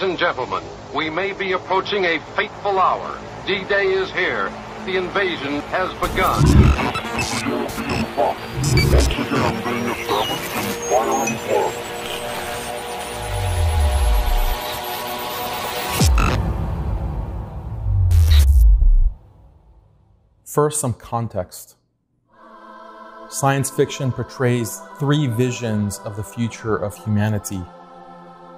and gentlemen, we may be approaching a fateful hour. D-Day is here. The invasion has begun. First, some context. Science fiction portrays three visions of the future of humanity.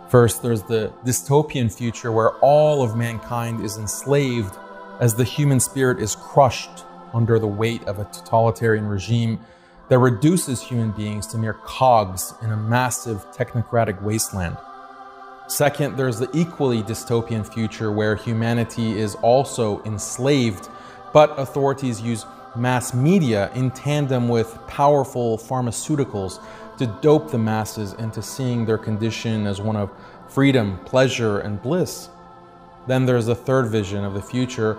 First, there's the dystopian future where all of mankind is enslaved as the human spirit is crushed under the weight of a totalitarian regime that reduces human beings to mere cogs in a massive technocratic wasteland. Second, there's the equally dystopian future where humanity is also enslaved, but authorities use mass media in tandem with powerful pharmaceuticals to dope the masses into seeing their condition as one of freedom, pleasure, and bliss. Then there's the third vision of the future,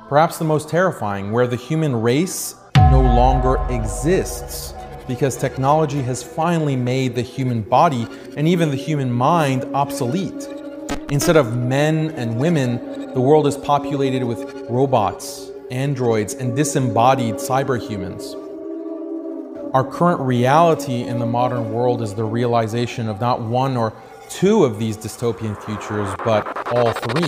perhaps the most terrifying, where the human race no longer exists because technology has finally made the human body and even the human mind obsolete. Instead of men and women, the world is populated with robots, androids, and disembodied cyberhumans. Our current reality in the modern world is the realization of not one or two of these dystopian futures, but all three.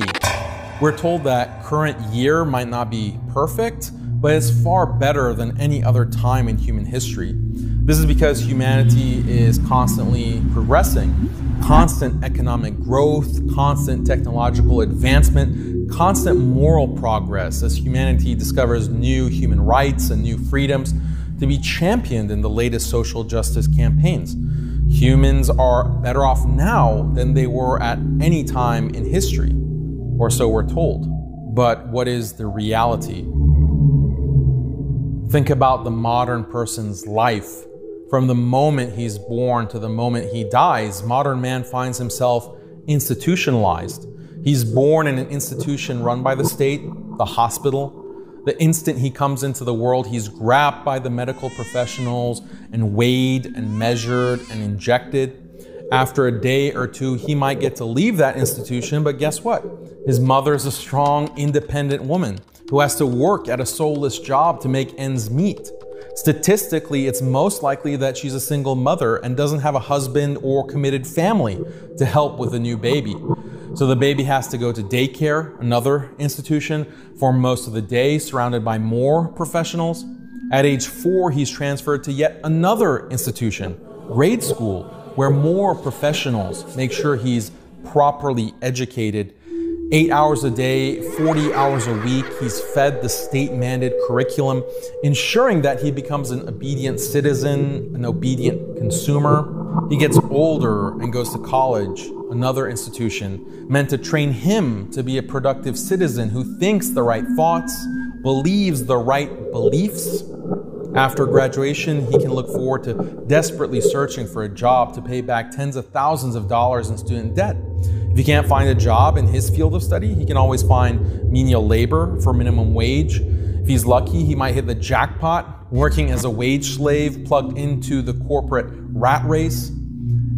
We're told that current year might not be perfect, but it's far better than any other time in human history. This is because humanity is constantly progressing. Constant economic growth, constant technological advancement, constant moral progress as humanity discovers new human rights and new freedoms to be championed in the latest social justice campaigns. Humans are better off now than they were at any time in history, or so we're told. But what is the reality? Think about the modern person's life. From the moment he's born to the moment he dies, modern man finds himself institutionalized. He's born in an institution run by the state, the hospital. The instant he comes into the world, he's grabbed by the medical professionals and weighed and measured and injected. After a day or two, he might get to leave that institution, but guess what? His mother is a strong, independent woman who has to work at a soulless job to make ends meet. Statistically, it's most likely that she's a single mother and doesn't have a husband or committed family to help with the new baby. So the baby has to go to daycare, another institution, for most of the day, surrounded by more professionals. At age 4, he's transferred to yet another institution, grade school, where more professionals make sure he's properly educated. 8 hours a day, 40 hours a week, he's fed the state-mandated curriculum, ensuring that he becomes an obedient citizen, an obedient consumer. He gets older and goes to college, another institution, meant to train him to be a productive citizen who thinks the right thoughts, believes the right beliefs. After graduation, he can look forward to desperately searching for a job to pay back tens of thousands of dollars in student debt. If he can't find a job in his field of study, he can always find menial labor for minimum wage. If he's lucky, he might hit the jackpot, working as a wage slave plugged into the corporate rat race.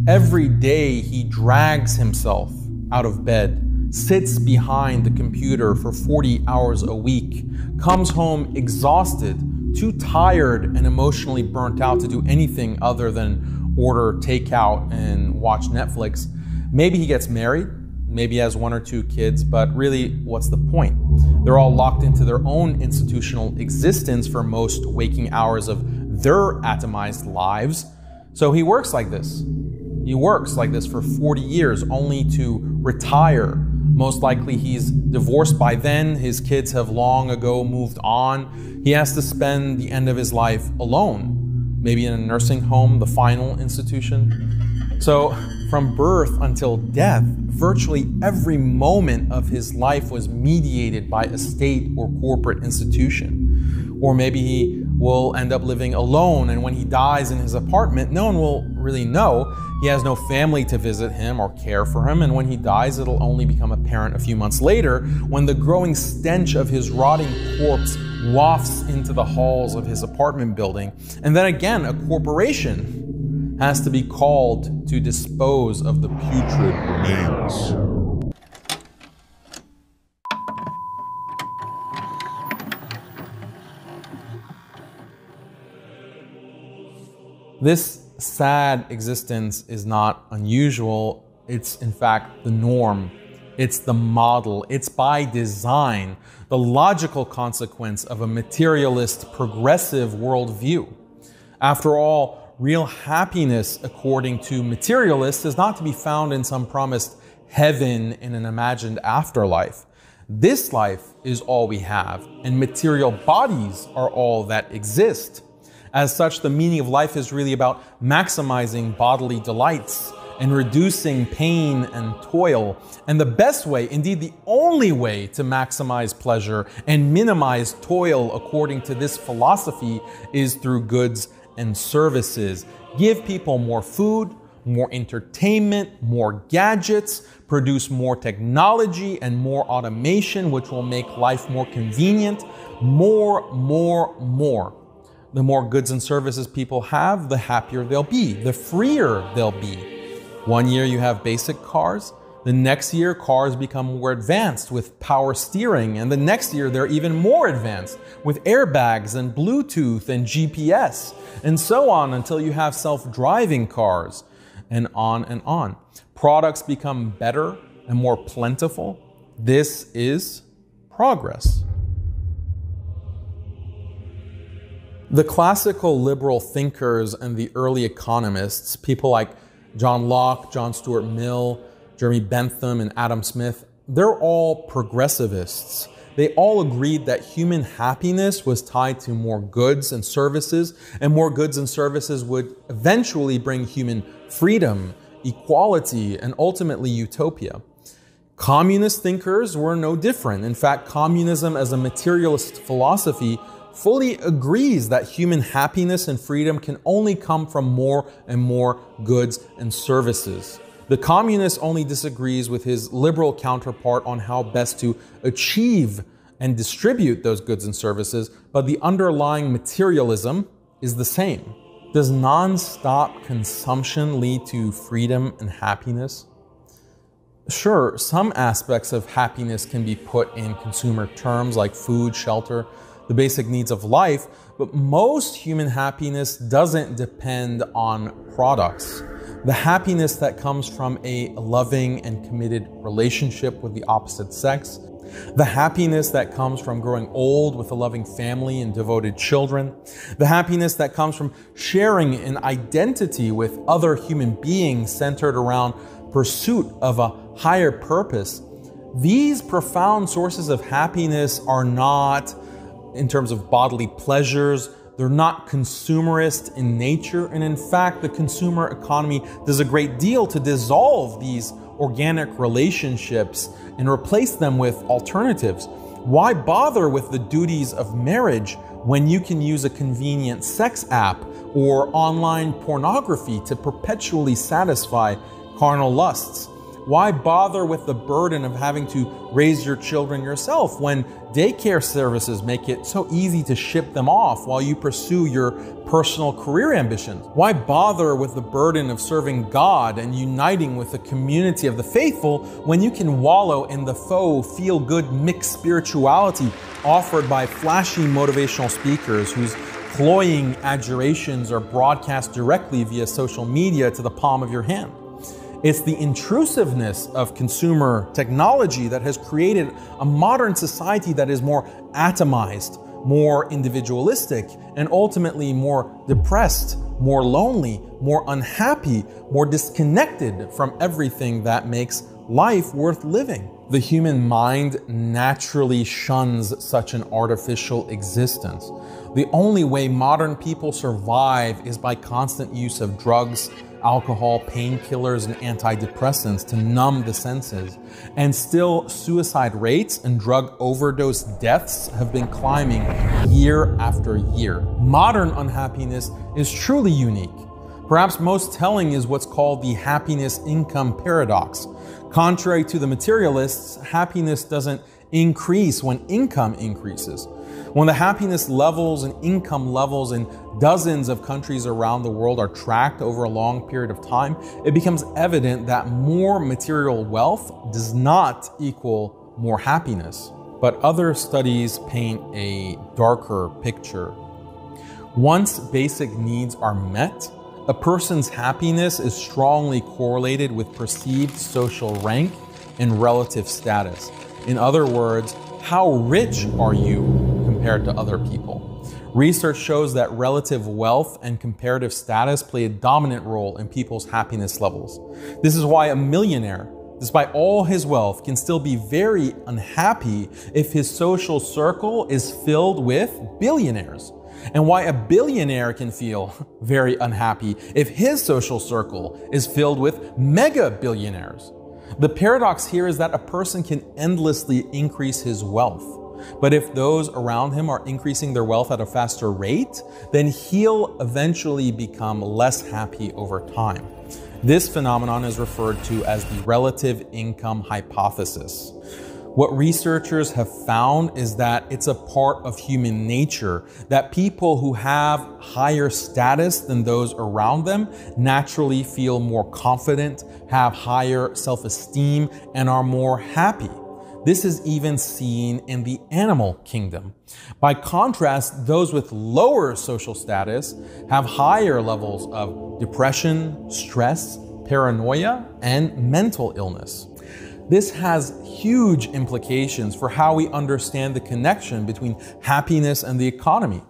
Every day he drags himself out of bed, sits behind the computer for 40 hours a week, comes home exhausted, too tired and emotionally burnt out to do anything other than order takeout and watch Netflix. Maybe he gets married, maybe has 1 or 2 kids, but really, what's the point? They're all locked into their own institutional existence for most waking hours of their atomized lives. So he works like this. He works like this for 40 years, only to retire. Most likely he's divorced by then, his kids have long ago moved on. He has to spend the end of his life alone, maybe in a nursing home, the final institution. So from birth until death, virtually every moment of his life was mediated by a state or corporate institution. Or maybe he will end up living alone, and when he dies in his apartment, no one will really know. He has no family to visit him or care for him, and when he dies, it'll only become apparent a few months later when the growing stench of his rotting corpse wafts into the halls of his apartment building. And then again, a corporation has to be called to dispose of the putrid remains. This sad existence is not unusual. It's in fact the norm. It's the model. It's by design, the logical consequence of a materialist, progressive worldview. After all, real happiness, according to materialists, is not to be found in some promised heaven in an imagined afterlife. This life is all we have, and material bodies are all that exist. As such, the meaning of life is really about maximizing bodily delights and reducing pain and toil. And the best way, indeed the only way, to maximize pleasure and minimize toil, according to this philosophy, is through goods and services. Give people more food, more entertainment, more gadgets, produce more technology and more automation, which will make life more convenient. More. The more goods and services people have, the happier they'll be, the freer they'll be. One year you have basic cars, the next year cars become more advanced with power steering, and the next year they're even more advanced with airbags and Bluetooth and GPS, and so on until you have self-driving cars, and on and on. Products become better and more plentiful. This is progress. The classical liberal thinkers and the early economists, people like John Locke, John Stuart Mill, Jeremy Bentham, and Adam Smith, they're all progressivists. They all agreed that human happiness was tied to more goods and services, and more goods and services would eventually bring human freedom, equality, and ultimately utopia. Communist thinkers were no different. In fact, communism as a materialist philosophy fully agrees that human happiness and freedom can only come from more and more goods and services. The communist only disagrees with his liberal counterpart on how best to achieve and distribute those goods and services, but the underlying materialism is the same. Does non-stop consumption lead to freedom and happiness? Sure, some aspects of happiness can be put in consumer terms like food, shelter, the basic needs of life, but most human happiness doesn't depend on products. The happiness that comes from a loving and committed relationship with the opposite sex, the happiness that comes from growing old with a loving family and devoted children, the happiness that comes from sharing an identity with other human beings centered around pursuit of a higher purpose. These profound sources of happiness are not, in terms of bodily pleasures, they're not consumerist in nature, and in fact, the consumer economy does a great deal to dissolve these organic relationships and replace them with alternatives. Why bother with the duties of marriage when you can use a convenient sex app or online pornography to perpetually satisfy carnal lusts? Why bother with the burden of having to raise your children yourself when daycare services make it so easy to ship them off while you pursue your personal career ambitions? Why bother with the burden of serving God and uniting with the community of the faithful when you can wallow in the faux feel-good mixed spirituality offered by flashy motivational speakers whose cloying adjurations are broadcast directly via social media to the palm of your hand? It's the intrusiveness of consumer technology that has created a modern society that is more atomized, more individualistic, and ultimately more depressed, more lonely, more unhappy, more disconnected from everything that makes life worth living. The human mind naturally shuns such an artificial existence. The only way modern people survive is by constant use of drugs, alcohol, painkillers, and antidepressants to numb the senses. And still, suicide rates and drug overdose deaths have been climbing year after year. Modern unhappiness is truly unique. Perhaps most telling is what's called the happiness income paradox. Contrary to the materialists, happiness doesn't increase when income increases. When the happiness levels and income levels in dozens of countries around the world are tracked over a long period of time, it becomes evident that more material wealth does not equal more happiness. But other studies paint a darker picture. Once basic needs are met, A person's happiness is strongly correlated with perceived social rank and relative status. In other words, how rich are you compared to other people? Research shows that relative wealth and comparative status play a dominant role in people's happiness levels. This is why a millionaire, despite all his wealth, can still be very unhappy if his social circle is filled with billionaires. And why a billionaire can feel very unhappy if his social circle is filled with mega billionaires. The paradox here is that a person can endlessly increase his wealth. But if those around him are increasing their wealth at a faster rate, then he'll eventually become less happy over time. This phenomenon is referred to as the relative income hypothesis. What researchers have found is that it's a part of human nature that people who have higher status than those around them naturally feel more confident, have higher self-esteem, and are more happy. This is even seen in the animal kingdom. By contrast, those with lower social status have higher levels of depression, stress, paranoia, and mental illness. This has huge implications for how we understand the connection between happiness and the economy.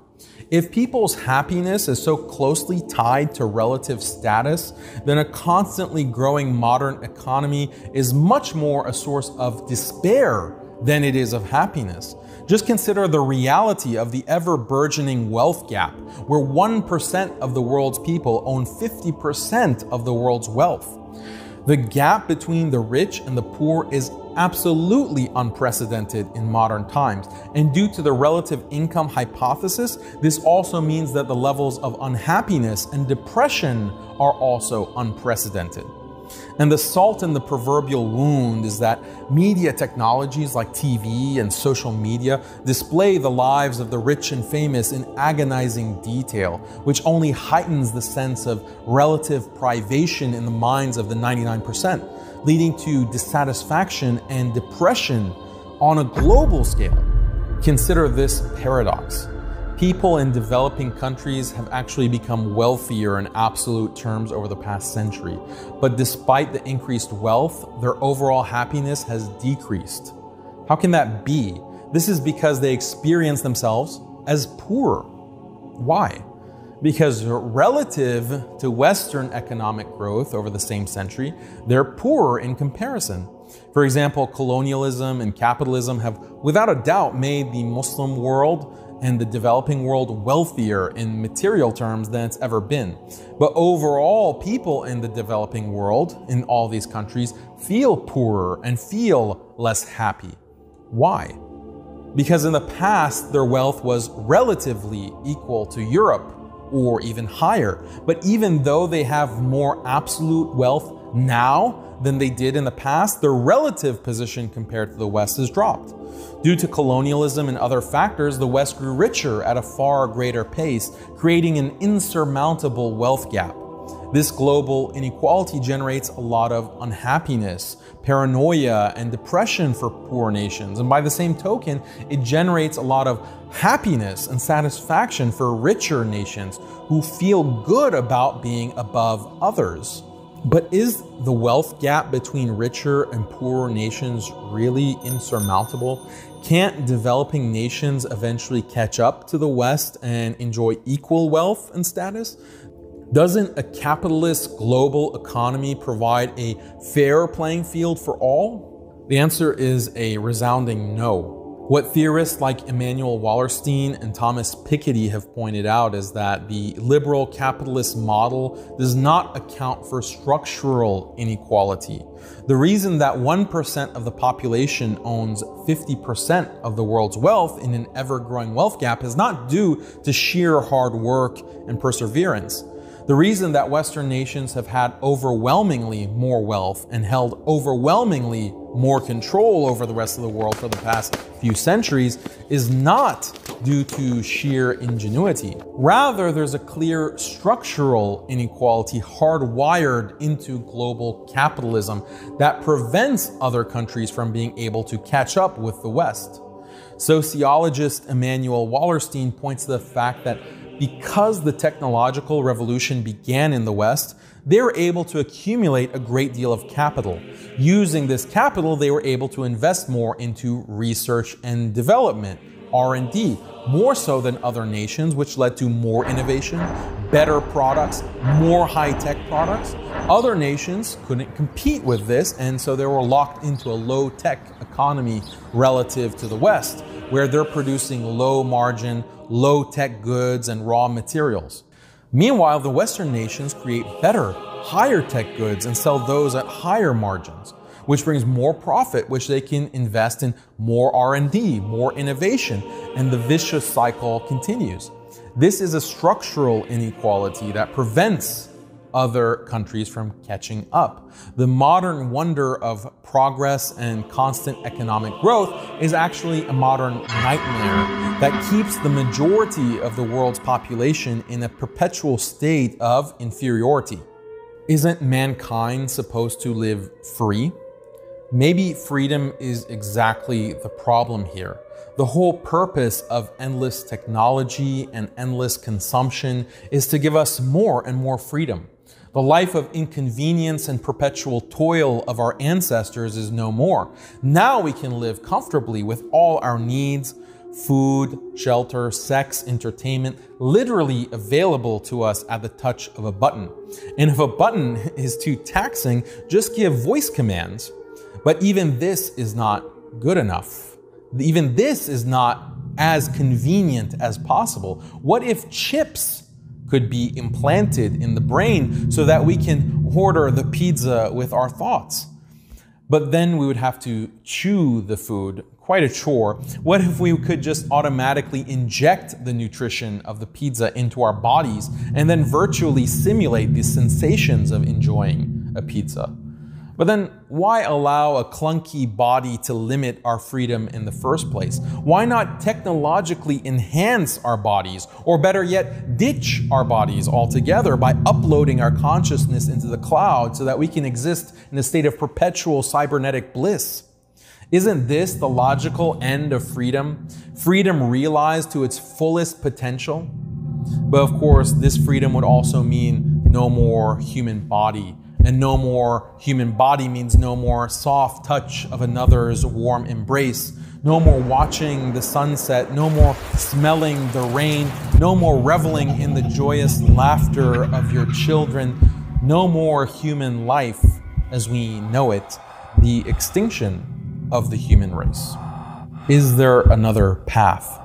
If people's happiness is so closely tied to relative status, then a constantly growing modern economy is much more a source of despair than it is of happiness. Just consider the reality of the ever-burgeoning wealth gap, where 1% of the world's people own 50% of the world's wealth. The gap between the rich and the poor is absolutely unprecedented in modern times. And due to the relative income hypothesis, this also means that the levels of unhappiness and depression are also unprecedented. And the salt in the proverbial wound is that media technologies like TV and social media display the lives of the rich and famous in agonizing detail, which only heightens the sense of relative privation in the minds of the 99%, leading to dissatisfaction and depression on a global scale. Consider this paradox. People in developing countries have actually become wealthier in absolute terms over the past century. But despite the increased wealth, their overall happiness has decreased. How can that be? This is because they experience themselves as poor. Why? Because relative to Western economic growth over the same century, they're poorer in comparison. For example, colonialism and capitalism have without a doubt made the Muslim world and the developing world wealthier in material terms than it's ever been. But overall, people in the developing world, in all these countries, feel poorer and feel less happy. Why? Because in the past, their wealth was relatively equal to Europe or even higher. But even though they have more absolute wealth now than they did in the past, their relative position compared to the West has dropped. Due to colonialism and other factors, the West grew richer at a far greater pace, creating an insurmountable wealth gap. This global inequality generates a lot of unhappiness, paranoia, and depression for poor nations. And by the same token, it generates a lot of happiness and satisfaction for richer nations who feel good about being above others. But is the wealth gap between richer and poorer nations really insurmountable? Can't developing nations eventually catch up to the West and enjoy equal wealth and status? Doesn't a capitalist global economy provide a fair playing field for all? The answer is a resounding no. What theorists like Emanuel Wallerstein and Thomas Piketty have pointed out is that the liberal capitalist model does not account for structural inequality. The reason that 1% of the population owns 50% of the world's wealth in an ever-growing wealth gap is not due to sheer hard work and perseverance. The reason that Western nations have had overwhelmingly more wealth and held overwhelmingly more control over the rest of the world for the past few centuries is not due to sheer ingenuity. Rather, there's a clear structural inequality hardwired into global capitalism that prevents other countries from being able to catch up with the West. Sociologist Emanuel Wallerstein points to the fact that because the technological revolution began in the West, they were able to accumulate a great deal of capital. Using this capital, they were able to invest more into research and development, R&D, more so than other nations, which led to more innovation, better products, more high-tech products. Other nations couldn't compete with this, and so they were locked into a low-tech economy relative to the West, where they're producing low-margin, low-tech goods and raw materials. Meanwhile, the Western nations create better, higher-tech goods and sell those at higher margins, which brings more profit, which they can invest in more R&D, more innovation, and the vicious cycle continues. This is a structural inequality that prevents other countries from catching up. The modern wonder of progress and constant economic growth is actually a modern nightmare that keeps the majority of the world's population in a perpetual state of inferiority. Isn't mankind supposed to live free? Maybe freedom is exactly the problem here. The whole purpose of endless technology and endless consumption is to give us more and more freedom. The life of inconvenience and perpetual toil of our ancestors is no more. Now we can live comfortably with all our needs, food, shelter, sex, entertainment, literally available to us at the touch of a button. And if a button is too taxing, just give voice commands. But even this is not good enough. Even this is not as convenient as possible. What if chips could be implanted in the brain so that we can order the pizza with our thoughts? But then we would have to chew the food, quite a chore. What if we could just automatically inject the nutrition of the pizza into our bodies and then virtually simulate the sensations of enjoying a pizza? But then why allow a clunky body to limit our freedom in the first place? Why not technologically enhance our bodies, or better yet, ditch our bodies altogether by uploading our consciousness into the cloud so that we can exist in a state of perpetual cybernetic bliss? Isn't this the logical end of freedom? Freedom realized to its fullest potential? But of course, this freedom would also mean no more human body. And no more human body means no more soft touch of another's warm embrace, no more watching the sunset, no more smelling the rain, no more reveling in the joyous laughter of your children, no more human life as we know it, the extinction of the human race. Is there another path?